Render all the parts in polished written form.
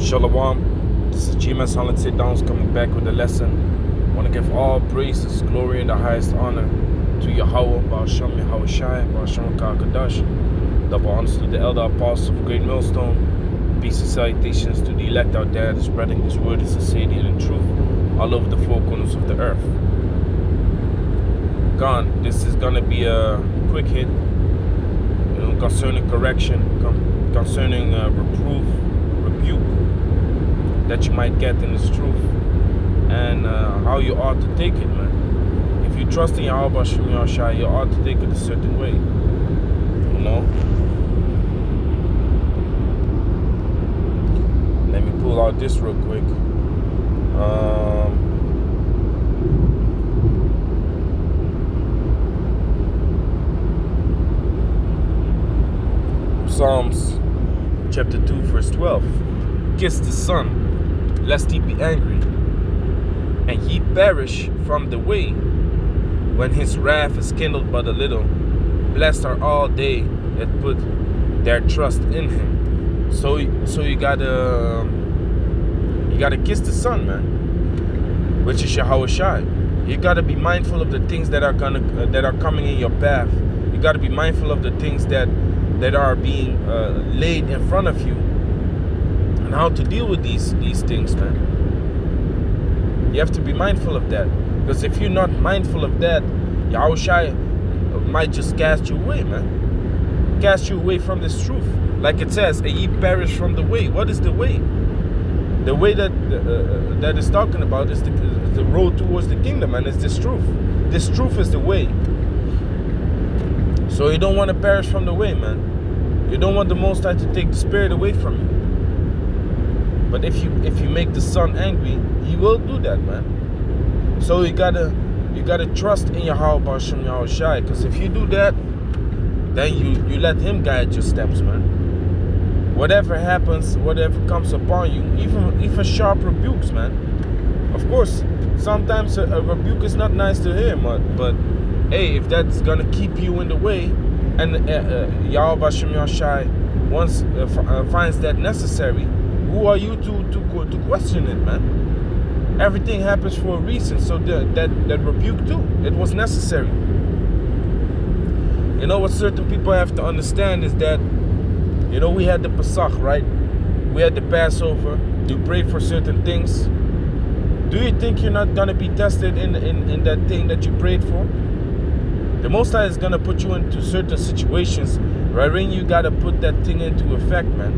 Shalom, this is G-Man Silent Sit Downs coming back with a lesson. I want to give all praises, glory, and the highest honor to Yahweh, Ba'ashem Yahweh Shai, Ba'ashem Ka'akadash. Double honors to the elder apostles of Great Millstone. Peace and salutations to the elect out there that's spreading this word as a sincerity and truth all over the four corners of the earth. This is going to be a quick hit, concerning correction, concerning reproof, rebuke that you might get in this truth, and how you ought to take it, man. If you trust in Yahweh B'Shem Yahushua, you ought to take it a certain way, Let me pull out this real quick. Psalms chapter 2 verse 12. Kiss the Son, lest he be angry, and ye perish from the way, when his wrath is kindled but a little. Blessed are all they that put their trust in him. So you gotta kiss the Son, man, which is Yahweh Shai. You gotta be mindful of the things that are coming in your path. You gotta be mindful of the things that are being laid in front of you, and how to deal with these things, man. You have to be mindful of that, because if you're not mindful of that, Yahweh Shai might just cast you away, man. Cast you away from this truth. Like it says, and ye perish from the way. What is the way? The way that is talking about is the road towards the kingdom, and it's this truth. This truth is the way. So you don't want to perish from the way, man. You don't want the Most High to take the Spirit away from you. But if you make the Son angry, He will do that, man. So you gotta trust in Yahweh B'Shem Yahweh Shai, because if you do that, then you let Him guide your steps, man. Whatever happens, whatever comes upon you, even sharp rebukes, man. Of course, sometimes a rebuke is not nice to hear, but hey, if that's gonna keep you in the way, and Yahweh B'Shem Yahushai once finds that necessary, who are you to question it, man? Everything happens for a reason, so that rebuke too, it was necessary. What certain people have to understand is that, we had the Pesach, right? We had the Passover. You pray for certain things. Do you think you're not gonna be tested in that thing that you prayed for? The Most High is gonna put you into certain situations wherein you gotta put that thing into effect, man.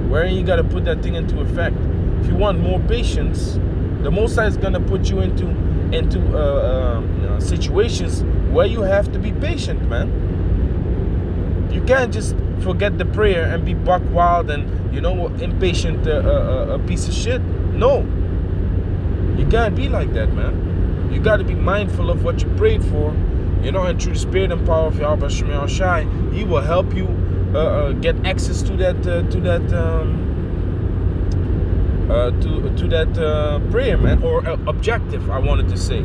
Wherein you gotta put that thing into effect. If you want more patience, the Most High is gonna put you into situations where you have to be patient, man. You can't just forget the prayer and be buck wild and impatient, a piece of shit. No, you can't be like that, man. You got to be mindful of what you prayed for, and through the Spirit and power of Yahweh B'Shem Yahushai, He will help you get access to that prayer, man, or objective. I wanted to say,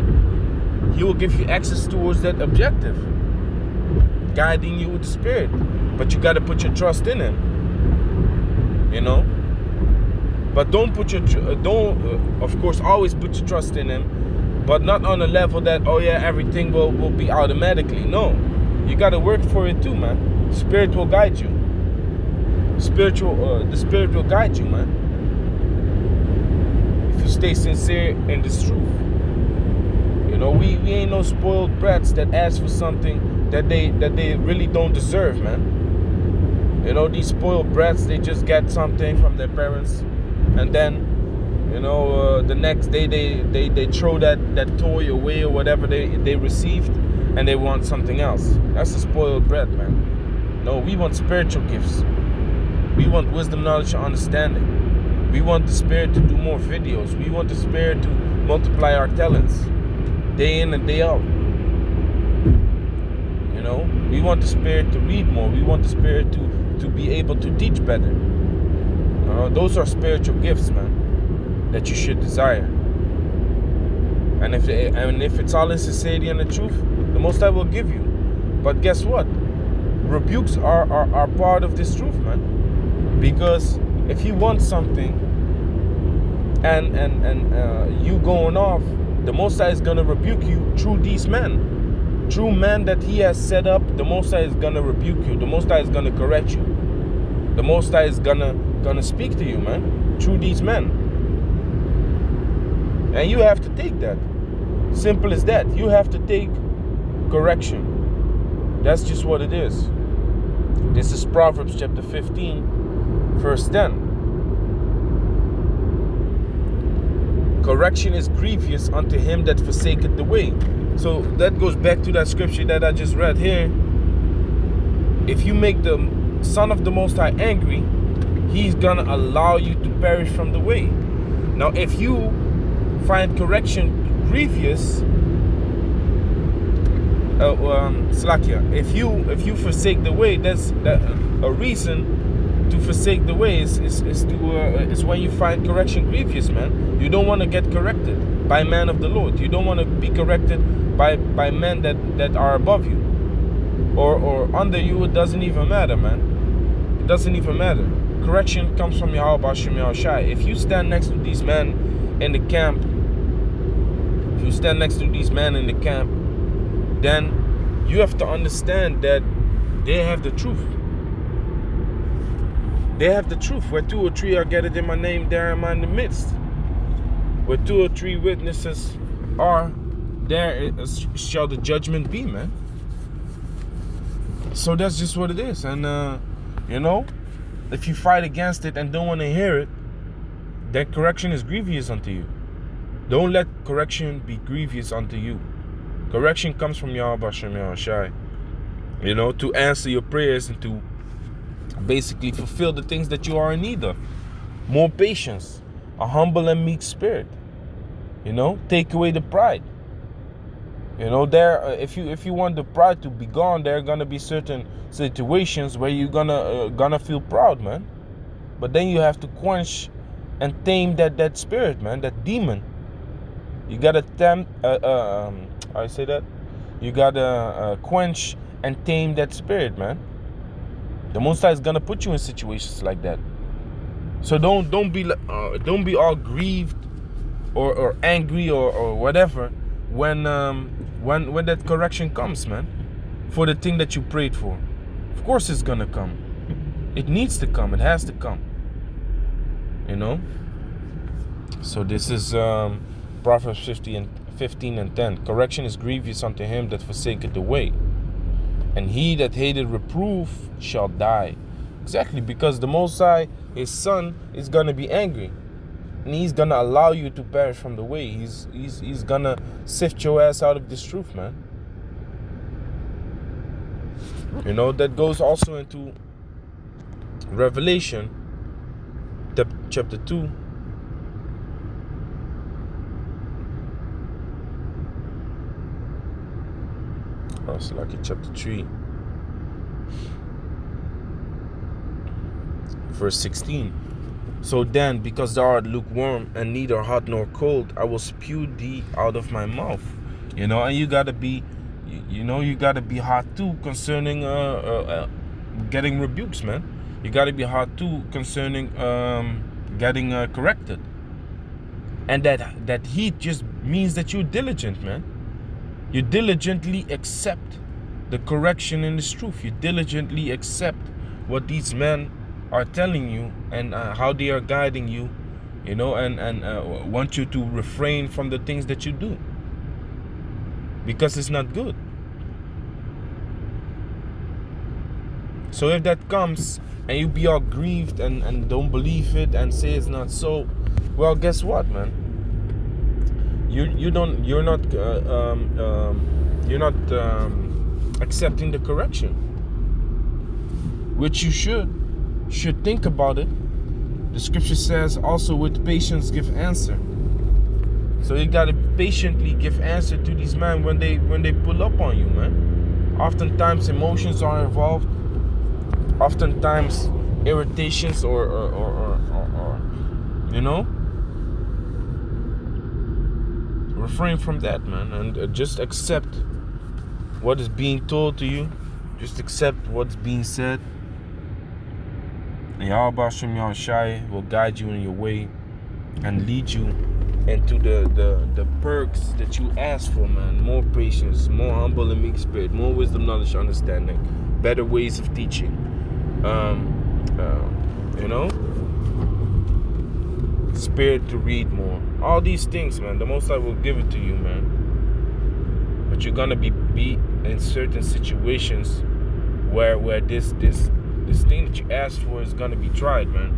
He will give you access towards that objective, guiding you with the Spirit. But you got to put your trust in Him, But don't of course, always put your trust in Him. But not on a level that, everything will be automatically. No. You got to work for it too, man. The Spirit will guide you. The Spirit will guide you, man. If you stay sincere in this truth. We ain't no spoiled brats that ask for something that they really don't deserve, man. These spoiled brats, they just get something from their parents, and then the next day they throw that toy away or whatever they received, and they want something else. That's a spoiled brat, man. No, we want spiritual gifts. We want wisdom, knowledge, and understanding. We want the Spirit to do more videos. We want the Spirit to multiply our talents day in and day out. We want the Spirit to read more. We want the Spirit to be able to teach better. Those are spiritual gifts, man, that you should desire. And if it's all in sincerity and the truth, the Most High will give you. But guess what? Rebukes are part of this truth, man. Because if you want something and you going off, the Most High is gonna rebuke you through these men. Through men that he has set up, the Most High is gonna rebuke you. The Most High is gonna correct you. The Most High is gonna speak to you, man, through these men. And you have to take that. Simple as that. You have to take correction. That's just what it is. This is Proverbs chapter 15, verse 10. Correction is grievous unto him that forsaketh the way. So that goes back to that scripture that I just read here. If you make the Son of the Most High angry, he's gonna allow you to perish from the way. Now if you find correction grievous, Slakia, if you forsake the way, that's a reason to forsake the way is when you find correction grievous, man. You don't want to get corrected by man of the Lord. You don't want to be corrected by men that are above you or under you. It doesn't even matter, man. It doesn't even matter. Correction comes from Yahweh B'Shem Yahushai. If you stand next to these men in the camp, then you have to understand that they have the truth. They have the truth. Where 2 or 3 are gathered in my name, there am I in the midst. Where 2 or 3 witnesses are, there shall the judgment be, man. So that's just what it is. And, if you fight against it and don't want to hear it, then correction is grievous unto you. Don't let correction be grievous unto you. Correction comes from Yahweh B'Shem Yahushai, to answer your prayers and to basically fulfill the things that you are in need of. More patience, a humble and meek spirit. Take away the pride. If you want the pride to be gone, there are gonna be certain situations where you're gonna feel proud, man. But then you have to quench and tame that spirit, man, that demon. You gotta You gotta quench and tame that spirit, man. The Most High is gonna put you in situations like that. So don't be all grieved or angry or whatever when that correction comes, man, for the thing that you prayed for. Of course it's gonna come. It needs to come. It has to come. So this is Proverbs 15 and 10. Correction is grievous unto him that forsaketh the way, and he that hateth reproof shall die. Exactly, because the Most High, his Son, is gonna be angry, and he's gonna allow you to perish from the way. He's gonna sift your ass out of this truth, man. That goes also into Revelation chapter 2. It's like in chapter 3, verse 16. So then, because thou art lukewarm and neither hot nor cold, I will spew thee out of my mouth. And you gotta be, you gotta be hot too concerning getting rebukes, man. You gotta be hot too concerning getting corrected. And that heat just means that you're diligent, man. You diligently accept the correction in this truth. You diligently accept what these men are telling you and how they are guiding you, and want you to refrain from the things that you do, because it's not good. So if that comes and you be all grieved and don't believe it and say it's not so, well, guess what, man? You're not accepting the correction, which you should think about it. The scripture says also, with patience give answer. So you gotta patiently give answer to these men when they pull up on you, man. Oftentimes emotions are involved. Oftentimes irritations or refrain from that, man, and just accept what is being told to you. Just accept what's being said, And Yahweh Shem Yahushai will guide you in your way and lead you into the perks that you ask for, man. More patience, more humble and meek spirit, more wisdom, knowledge, understanding, better ways of teaching. You know, spirit to read more. All these things, man. The Most High will give it to you, man. But you're gonna be beat in certain situations where this thing that you asked for is gonna be tried, man.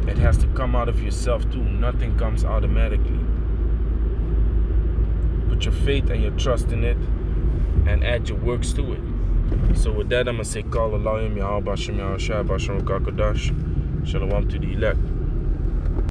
It has to come out of yourself too. Nothing comes automatically. Put your faith and your trust in it and add your works to it. So with that, I'm going to say, Call Allah, Yahweh Bashem Yahushua, Bashem Kakadash, Shalom to the elect.